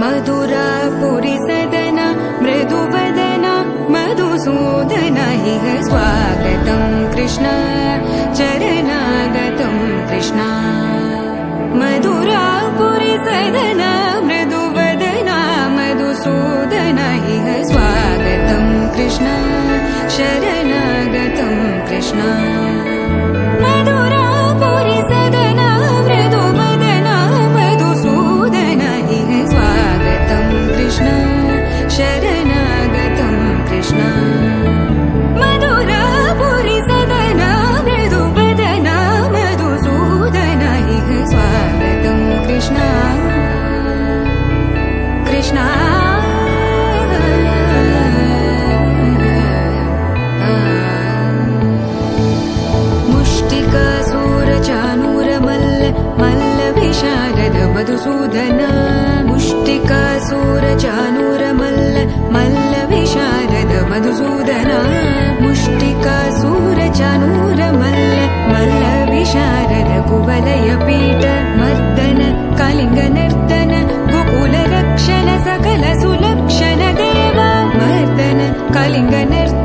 मधुरापुरी सदना मृदुवदना मधुसूदन इह स्वागतं कृष्ण चरणागतं कृष्ण मधुरापुरी सदना मृदुवदना मधुसूदन इह स्वागतं कृष्ण शरणागतं कृष्ण मधुरापुरी सदना मृदुवदना मधुसूदन इह स्वागतं कृष्ण शरणागतं कृष्ण मधुरापुरी सदना मृदुवदना मधुसूदन इह स्वागतं कृष्ण कृष्ण मधुसूदन मुष्टिकासुरचाणूरमल्ल मल्लविशारद मधुसूदन मुष्टिकासुरचाणूरमल्ल मल्लविशारद कुवलयपीठ मर्दन कलिङ्गनर्तन गोकुलरक्षण सकल सुलक्षण देवा मर्दन कलिङ्गनर्तन